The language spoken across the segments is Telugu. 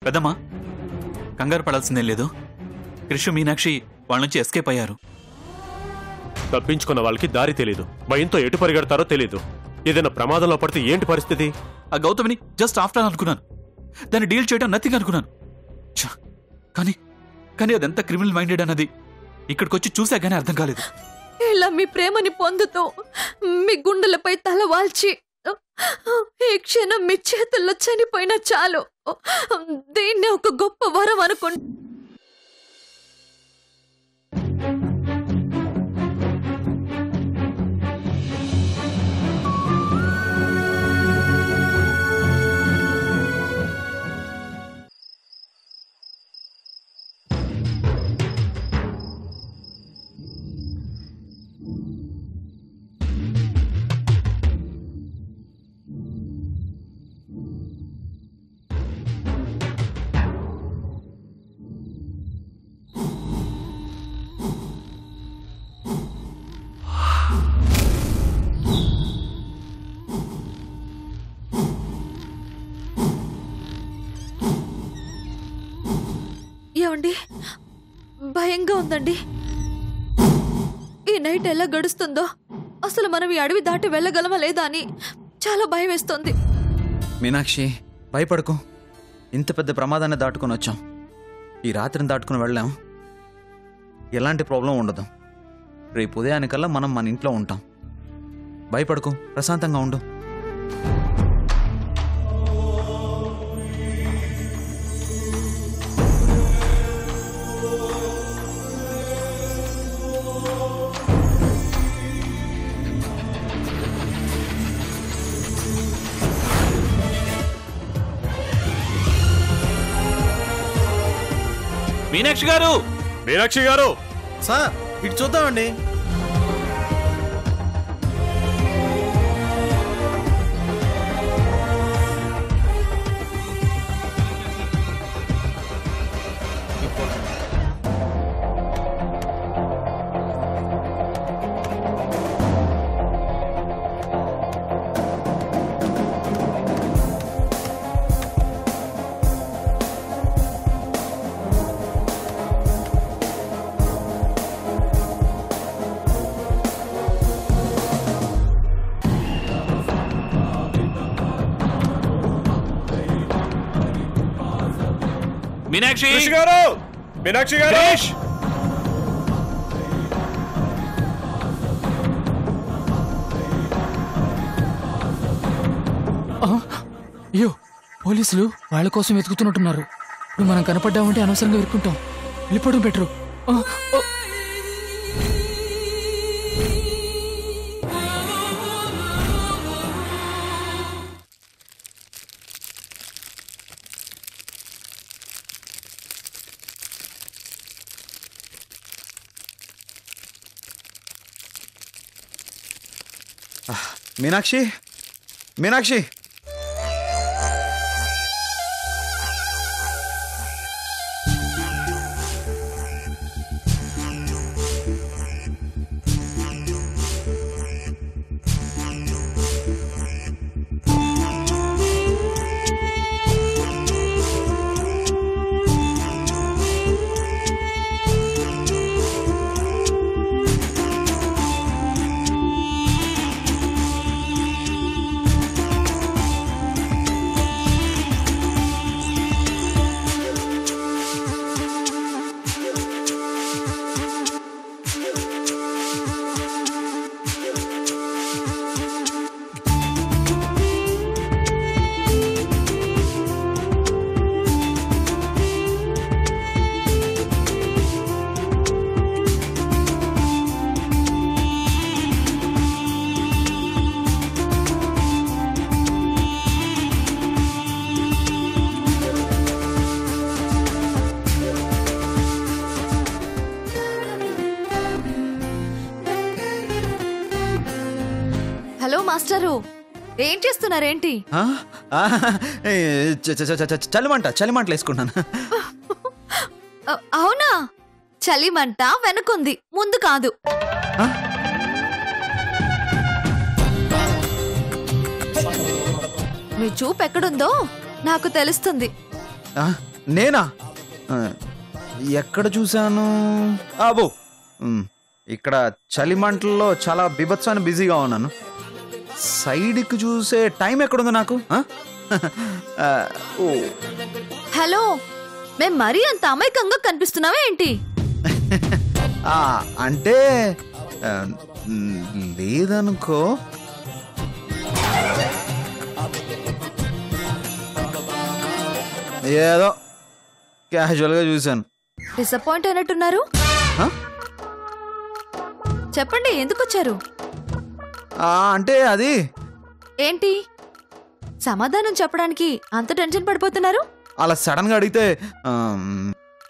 పెద్దమ్మా కంగారు పడాల్సిందేం లేదు. కృష్ణ మీనాక్షి వాళ్ళ నుంచి ఎస్కేప్ అయ్యారు. తప్పించుకున్న వాళ్ళకి దారి తెలీదు, భయంతో ఎటు పరిగెడతారో తెలీదు. ఏదైనా ప్రమాదంలో పడితే ఏంటి పరిస్థితి? ఆ గౌతమిని జస్ట్ ఆఫ్టర్ అనుకున్నాను, దాన్ని డీల్ చేయడం నథింగ్ అనుకున్నాను. కానీ అదెంత క్రిమినల్ మైండెడ్ అన్నది ఇక్కడికొచ్చి చూసాగానే అర్థం కాలేదు. ఇలా మీ ప్రేమని పొందుతూ మీ గుండెలపై తల వాల్చి ఈ క్షణం మీ చేతుల్లో చనిపోయినా చాలు. దీన్ని ఒక గొప్ప వరం అనుకుంటా. ఏమండి, భయంగా ఉందండి. ఈ నైట్ ఎలా గడుస్తుందో, అసలు మనం ఈ అడవి దాటి వెళ్ళగలమా లేదా అని చాలా భయం వేస్తుంది. మీనాక్షి భయపడకు, ఇంత పెద్ద ప్రమాదాన్ని దాటుకుని వచ్చాం. ఈ రాత్రిని దాటుకుని వెళ్ళాం, ఎలాంటి ప్రాబ్లం ఉండదు. రేపు ఉదయానికల్లా మనం మన ఇంట్లో ఉంటాం. భయపడకు, ప్రశాంతంగా ఉండు. మీనాక్షి గారు, మీనాక్షి గారు సార్ ఇటు చూద్దామండి. మీనాక్షి గారు, మీనాక్షి గారు, అయ్యో, పోలీసులు వాళ్ళ కోసం వెతుకుతున్నట్టున్నారు. ఇప్పుడు మనం కనపడ్డామంటే అనవసరంగా వెతుకుంటాం. వెళ్ళిపోవడం better. Meenakshi, Meenakshi, hello master, ఏం చేస్తున్నారేంటి? చలిమంటలు వేసుకుంటాను. అవునా? చలిమంట వెనుకుంది, ముందు కాదు. మీ చూపు ఎక్కడుందో నాకు తెలుస్తుంది. నేనా ఎక్కడ చూశాను అబో ఇక్కడ చలిమంటల్లో చాలా బిభత్సాన్ని బిజీగా ఉన్నాను. సైడ్కి చూసే టైం ఎక్కడుంది నాకు? ఓ హలో, మేం మరీ అంత అమాయకంగా కనిపిస్తున్నావా ఏంటి? అంటే లేదనుకో. ఏదో క్యాజువల్గా చూశాను. డిసప్పాయింట్ అయినట్టున్నారు. చెప్పండి, ఎందుకు వచ్చారు? అంటే అది ఏంటి సమాధానం చెప్పడానికి అంత టెన్షన్ పడిపోతున్నారు? అలా సడన్ గా అడిగితే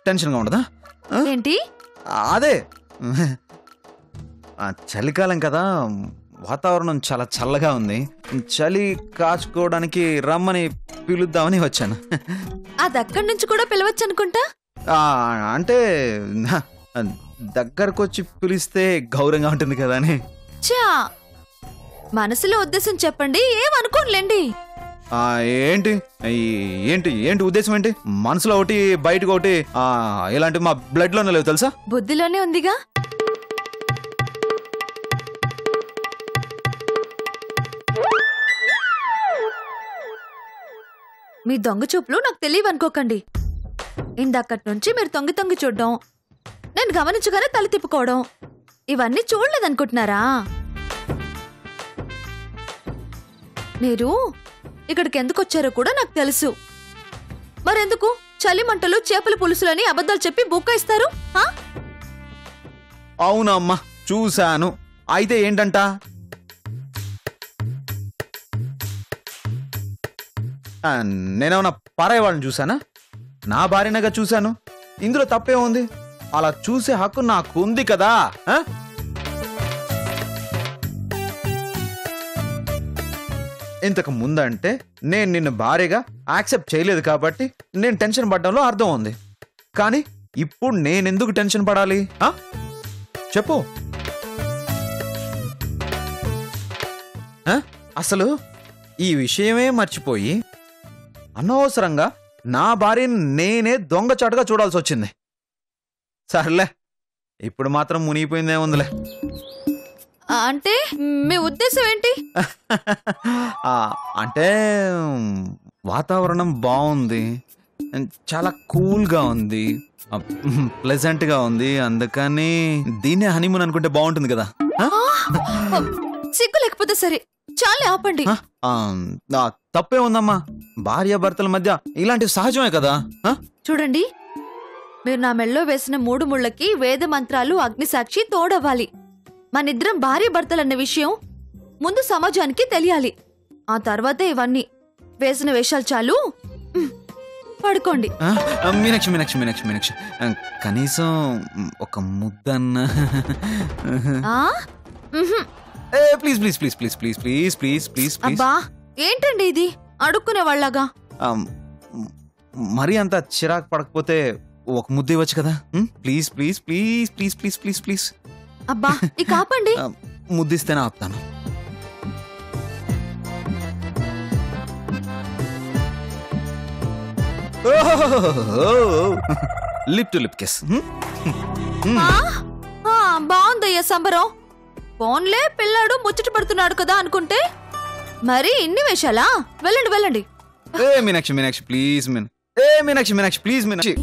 టెన్షన్గా ఉండదా? ఏంటి? అదే చలికాలం కదా, వాతావరణం చాలా చల్లగా ఉంది. చలి కాచుకోవడానికి రమ్మని పిలుద్దామని వచ్చాను. అది అక్కడి నుంచి కూడా పిలవచ్చు అనుకుంటా. అంటే దగ్గరకు వచ్చి పిలిస్తే గౌరవంగా ఉంటుంది కదా అని. చా, మనసులో ఉద్దేశం చెప్పండి, ఏమనుకోనులేండి. ఏంటి ఏంటి ఏంటి ఉద్దేశం ఏంటి? మనసులో ఒకటి బయటకు ఒకటి ఇలాంటి మా బ్లడ్ లోనే లేవు తెలుసా? బుద్ధిలోనే ఉందిగా. మీ దొంగ చూపులు నాకు తెలియవనుకోకండి. ఇందాకటి నుంచి మీరు తొంగి తొంగి చూడడం, నేను గమనించగానే తల తిప్పుకోవడం, ఇవన్నీ చూడలేదనుకుంటున్నారా? మీరు ఇక్కడికి ఎందుకు వచ్చారో కూడా నాకు తెలుసు. మరెందుకు చలిమంటలు చేపల పులుసులని అబద్ధాలు చెప్పి బుక్కాయిస్తారు? అవునమ్మా, చూశాను. అయితే ఏంటంట? నేనేమన్నా పారాయి వాళ్ళని చూశానా? నా భార్యనగా చూశాను. ఇందులో తప్పే ఉంది? అలా చూసే హక్కు నాకు ఉంది కదా. ఇంతకు ముందంటే నేను నిన్ను భార్యగా యాక్సెప్ట్ చేయలేదు కాబట్టి నేను టెన్షన్ పడడంలో అర్థం ఉంది. కానీ ఇప్పుడు నేనెందుకు టెన్షన్ పడాలి? చెప్పు. అసలు ఈ విషయమే మర్చిపోయి అనవసరంగా నా భార్యని నేనే దొంగచాటుగా చూడాల్సి వచ్చింది. సర్లే, ఇప్పుడు మాత్రం మునిగిపోయిందే ఉందిలే. అంటే మీ ఉద్దేశం ఏంటి? అంటే వాతావరణం బాగుంది, చాలా కూల్గా ఉంది, ప్లెజెంట్గా ఉంది. అందుకని దీన్నే హనీమూన్ అనుకుంటే బాగుంటుంది కదా. సిగ్గు లేకపోతే సరే, చాలే ఆపండి. తప్పే ఉందమ్మా, భార్యాభర్తల మధ్య ఇలాంటివి సహజమే కదా. చూడండి, మీరు నా మెళ్ళో వేసిన 3 ముళ్ళకి వేద మంత్రాలు అగ్నిసాక్షి తోడవ్వాలి. మనిద్దరం భార్య భర్తలన్న విషయం ముందు సమాజానికి తెలియాలి. ఆ తర్వాతే ఇవన్నీ. వేసిన వేషాలు చాలు, పడుకోండి. మీనాక్షి మీనాక్షి మీనాక్షి మీనాక్షి, కనీసం ఒక ముద్దన్న. Please please please please please please please please please. అబ్బా, ఏంటండి ఇది అడుక్కునే వాళ్ళగా? మరీ అంత చిరాకు పడకపోతే ఒక ముద్ద ఇవ్వచ్చు కదా. Please please please please please please please. అబ్బా, ఇక ఆపండి. ముద్దిస్తేనే ఆపుతాను. Lip to lip kiss. బాగుందయ్యా సంబరం. ఫోన్లే పిల్లాడు ముచ్చట పడుతున్నాడు కదా అనుకుంటే మరి ఇన్ని వేషాలా? వెళ్ళండి వెళ్ళండి. Meenakshi Meenakshi please Meenakshi Meenakshi please Meenakshi.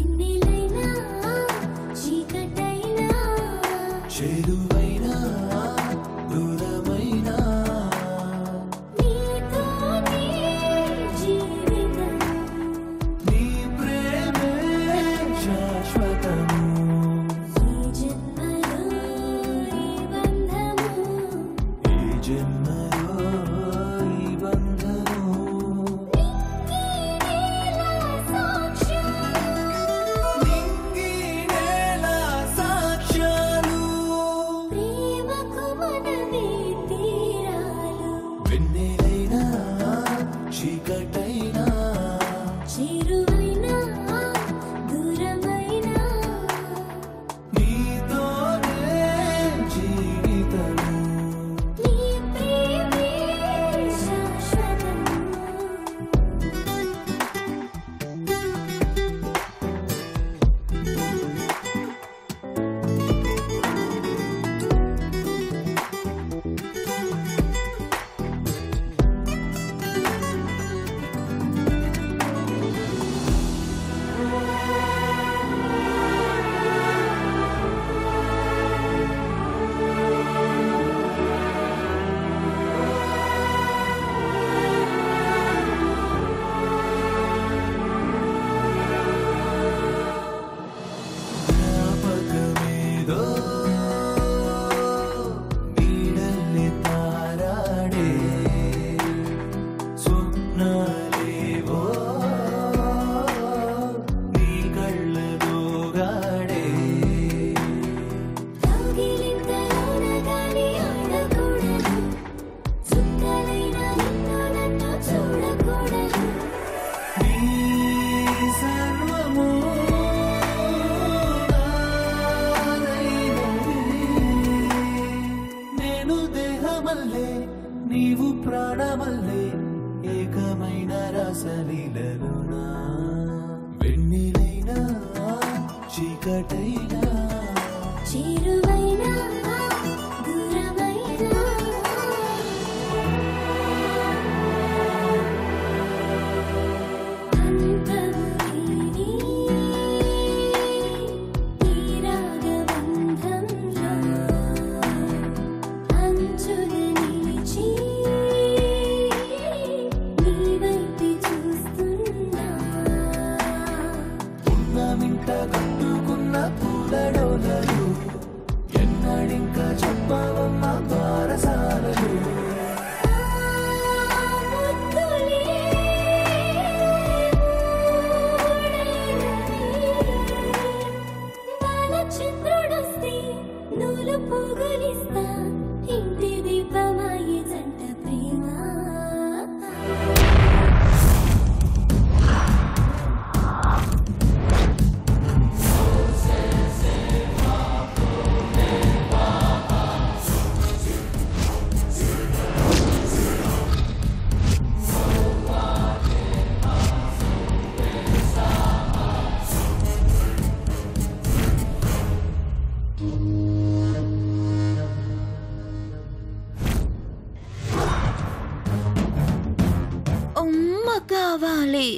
కావాలి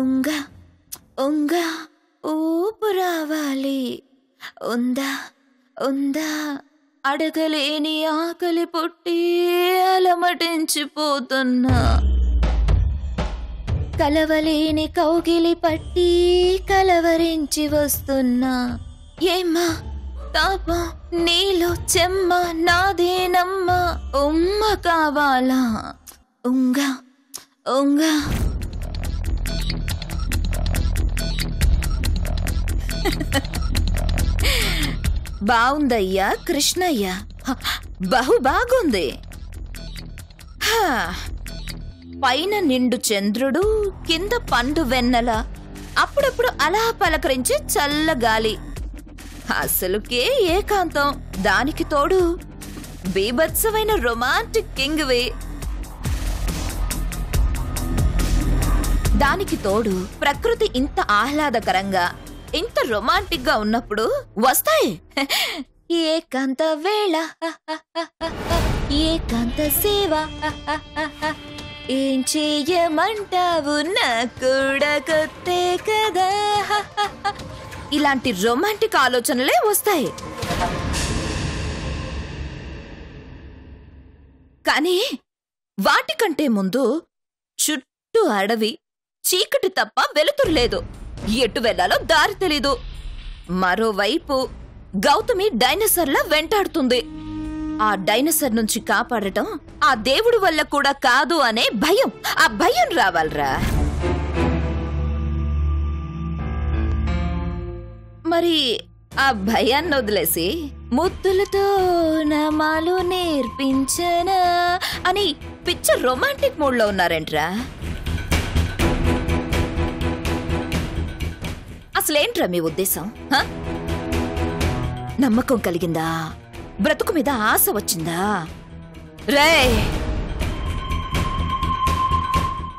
ఉంగ ఉంగ ఊపు రావాలి ఉందా ఉందా అడగలేని ఆకలి పుట్టి అలమటించిపోతున్నా కలవలేని కౌగిలి పట్టి కలవరించి వస్తున్నా ఏమ్మా తాపం నీలో చెమ్మ నాదేనమ్మ ఉమ్మ కావాలా ఉంగ ఉంగ బాగుందయ్యా కృష్ణయ్య బహు బాగుంది పైన నిండు చంద్రుడు కింద పండు వెన్నెల అప్పుడప్పుడు అలా పలకరించి చల్లగాలి అసలుకే ఏకాంతం దానికి తోడు బీభత్సమైన రొమాంటిక్ కింగ్వి దానికి తోడు ప్రకృతి ఇంత ఆహ్లాదకరంగా ఇంత రొమాంటిక్ గా ఉన్నప్పుడు వస్తాయి ఏకాంత వేళ ఏకాంత సేవ ఏం చెయ్యమంటావు నా కూడా కొత్తే కదా ఇలాంటి రొమాంటిక్ ఆలోచనలే వస్తాయి కానీ వాటికంటే ముందు చుట్టూ అడవి చీకటి తప్ప వెలుతురు లేదు ఎటు వెళ్లాలో దారి తెలీదు మరోవైపు గౌతమి డైనోసార్లా వెంటాడుతుంది ఆ డైనోసార్ నుంచి కాపాడటం ఆ దేవుడు వల్ల కూడా కాదు అనే భయం ఆ భయం రావాలరా మరి ఆ భయాన్ని వదిలేసి ముద్దులతో నామాలు నేర్పించనా అని పిచ్చ రొమాంటిక్ మూడ్ లో ఉన్నారేంట్రా అసలేంట్రా మీ ఉద్దేశం నమ్మకం కలిగిందా బ్రతుకు మీద ఆశ వచ్చిందా రే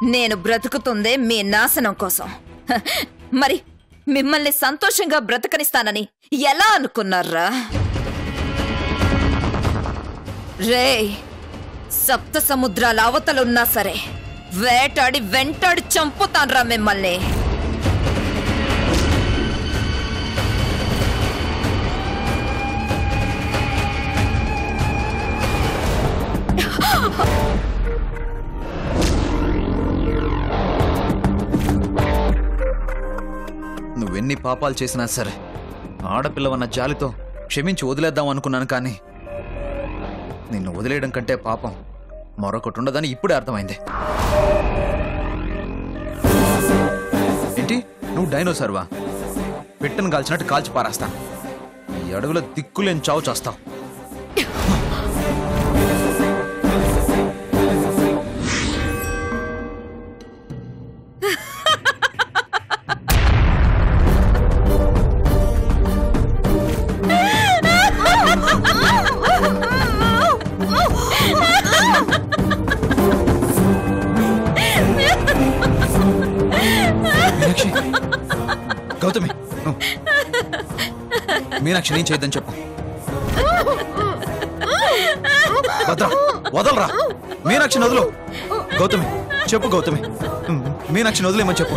నేను బ్రతుకుతుందే మీ నాశనం కోసం మరి మిమ్మల్ని సంతోషంగా బ్రతకనిస్తానని ఎలా అనుకున్నారా రే సప్త సముద్రాల అవతలున్నా సరే వేటాడి వెంటాడి చంపుతాన్రా మిమ్మల్ని నువ్వెన్ని పాపాలు చేసినా సరే ఆడపిల్లవన్న జాలితో క్షమించి వదిలేద్దాం అనుకున్నాను కానీ నిన్ను వదిలేయడం కంటే పాపం మరొకటి ఉండదని ఇప్పుడే అర్థమైంది ఏంటి నువ్వు డైనోసార్వా పెట్టను కాల్చినట్టు కాల్చి పారేస్తా ఈ అడవిలో దిక్కులేని చావు చేస్తావు గౌతమి మీనాక్షి నేను చేయొద్దని చెప్పు. భద్ర వదలరా, మీనాక్షిని వదులు. గౌతమి చెప్పు, గౌతమి మీనాక్షిని వదిలేమని చెప్పు.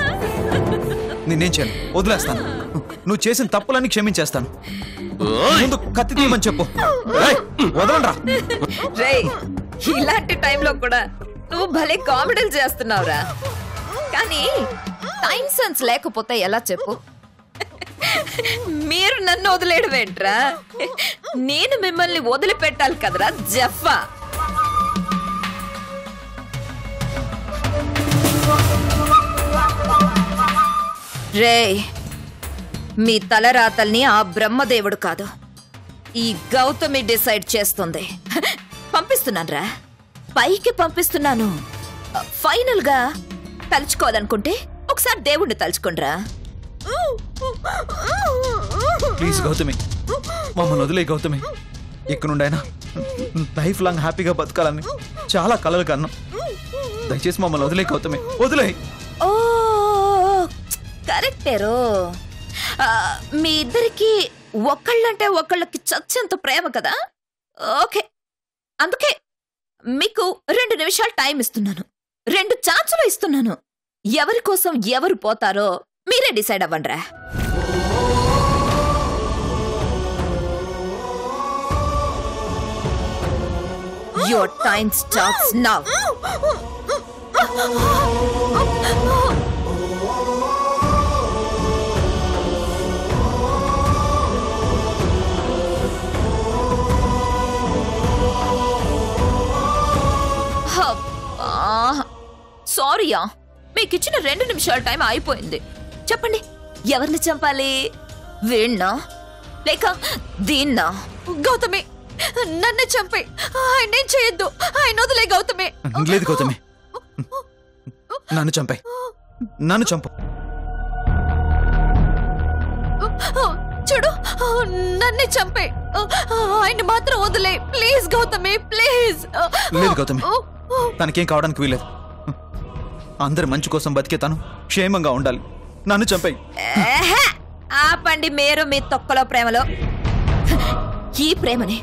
నేనేం చేయను, వదిలేస్తాను. నువ్వు చేసిన తప్పులన్నీ క్షమించేస్తాను. ముందు కత్తి తీయమని చెప్పు. వదలండ్రా. రేయ్, ఇలాంటి టైంలో కూడా నువ్వు భలే కామెడీలు చేస్తున్నావురా. కానీ టైం సెన్స్ లేకపోతే ఎలా చెప్పు? మీరు నన్ను వదిలేయడం ఏంట్రా? నేను మిమ్మల్ని వదిలిపెట్టాలి కదరా జఫ్ఫా. రేయ్, మీ తలరాతల్ని ఆ బ్రహ్మదేవుడు కాదు, ఈ గౌతమి డిసైడ్ చేస్తుంది. పంపిస్తున్నాను రా, పైకి పంపిస్తున్నాను. ఫైనల్ గా తలుచుకోవాలనుకుంటే ఒకసారి దేవుణ్ణి తలుచుకోండిరా. ప్లీజ్ గౌతమి, మమ్మల్ని వదిలే గౌతమి. ఇక్కడ నుండి అయినా లైఫ్ లాంగ్ హ్యాపీగా బతకాలని చాలా కలలు కన్నాం. దయచేసి మమ్మల్ని వదిలే గౌతమి, వదిలే. ఓ కరెక్టేరో. మీ ఇద్దరికి ఒకళ్ళంటే ఒకళ్ళకి చచ్చేంత ప్రేమ కదా. ఓకే, అందుకే మీకు 2 నిమిషాలు టైం ఇస్తున్నాను, 2 ఛాన్సులు ఇస్తున్నాను. ఎవరి కోసం ఎవరు పోతారో మీరే డిసైడ్ అవ్వండిరా. Your time starts now. సారీయా, మీకు ఇచ్చిన 2 నిమిషాల టైం అయిపోయింది. చెప్పండి, ఎవరిని చంపాలి? వీణ్ణా లేక దీన్నా? గౌతమి నన్ను చంపే, ఆయనేం చేయొద్దు, ఆయన వదిలే. గౌతమి లేదు గౌతమి, నన్ను చంపాయి, నన్ను చంపు. చూడు, నన్ను చంపే, ఆయన మాత్రం వదిలే. Please Gautami, please. లేదు గౌతమి, తనకేం కావడానికి వీలేదు. అందరి మంచి కోసం బతికే తను క్షేమంగా ఉండాలి. నన్ను చంపాయి. ఆపండి మీరు మీ తొక్కలో ప్రేమలో. ఈ ప్రేమని,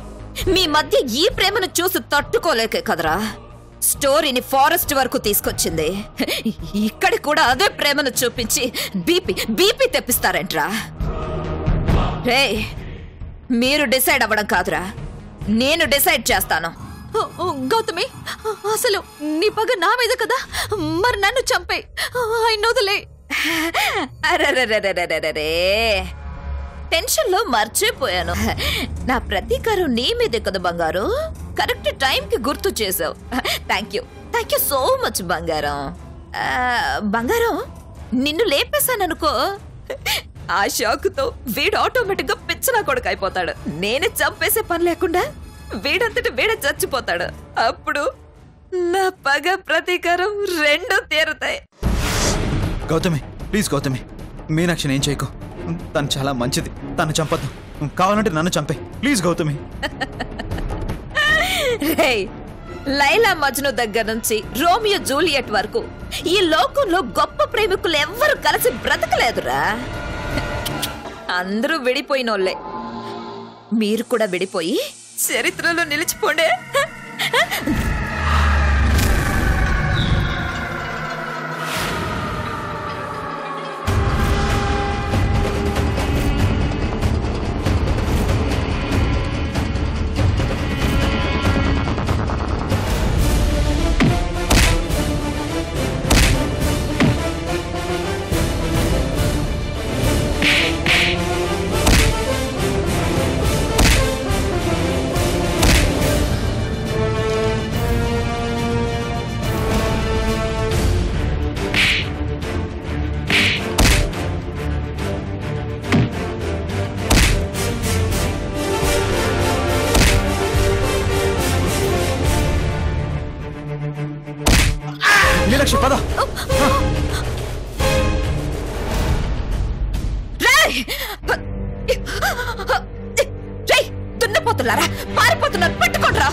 మీ మధ్య ఈ ప్రేమను చూసి తట్టుకోలేకే కదరా స్టోరీని ఫారెస్ట్ వరకు తీసుకొచ్చింది. ఇక్కడ కూడా అదే ప్రేమను చూపించి బీపీ తెప్పిస్తారంట్రా. రే, మీరు డిసైడ్ అవ్వడం కాదురా, నేను డిసైడ్ చేస్తాను. గౌతమి, అసలు నీ పగ నా మీద కదా, మరి నన్ను చంపే, ఆయన వదిలే. అరెరెరెరెరెరెరే, టెన్షన్ లో మర్చిపోయాను. నా ప్రతీకారం నీ మీదే కదా బంగారు. కరెక్ట్ టైం కి గుర్తు చేసావు. థ్యాంక్ యూ సో మచ్ బంగారం. బంగారం, నిన్ను లేపేశాననుకో, ఆ షాకుతో వీడు ఆటోమేటిక్ గా పిచ్చనా కొడుకు అయిపోతాడు. నేనే చంపేసే పని లేకుండా వీడంతటి వీడే చచ్చిపోతాడు. అప్పుడు నా పగ ప్రతీకారం 2 తీరుతాయి. గౌతమి ప్లీజ్, గౌతమి మీనాక్షిని ఏం చేయకు. తను చాలా మంచిది, తను చంపద్దు. కావాలంటే నన్ను చంపే ప్లీజ్ గౌతమి. లైలా మజ్ను దగ్గర నుంచి రోమియో జూలియట్ వరకు ఈ లోకంలో గొప్ప ప్రేమికులు ఎవ్వరు కలిసి బ్రతకలేదురా. అందరూ విడిపోయినోళ్లే. మీరు కూడా విడిపోయి చరిత్రలో నిలిచిపోండే. మీనాక్షి పద. దున్నపోతున్నారా, పారిపోతున్నారు, పట్టుకోండ్రా.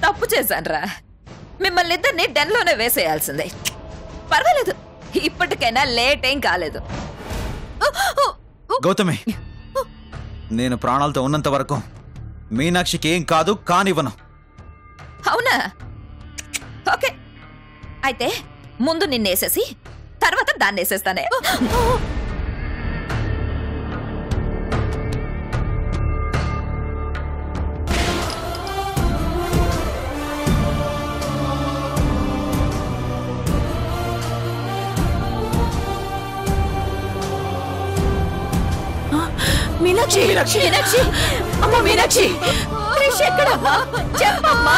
తప్పు చేశాన్రా. మిమ్మల్ని ఇద్దరిని డెన్లోనే వేసేయాల్సిందే. పర్వాలేదు, ఇప్పటికైనా లేట్ ఏం కాలేదు. గౌతమి, నేను ప్రాణాలతో ఉన్నంత వరకు మీనాక్షికి ఏం కాదు కానివ్వను. అవునా? ఓకే, అయితే ముందు నిన్నేసేసి తర్వాత దాన్ని వేసేస్తానే. మీనాక్షి, మీనాక్షి, అమ్మ మీనాక్షి, క్రిష్ ఎక్కడమ్మా? చెప్పమ్మా.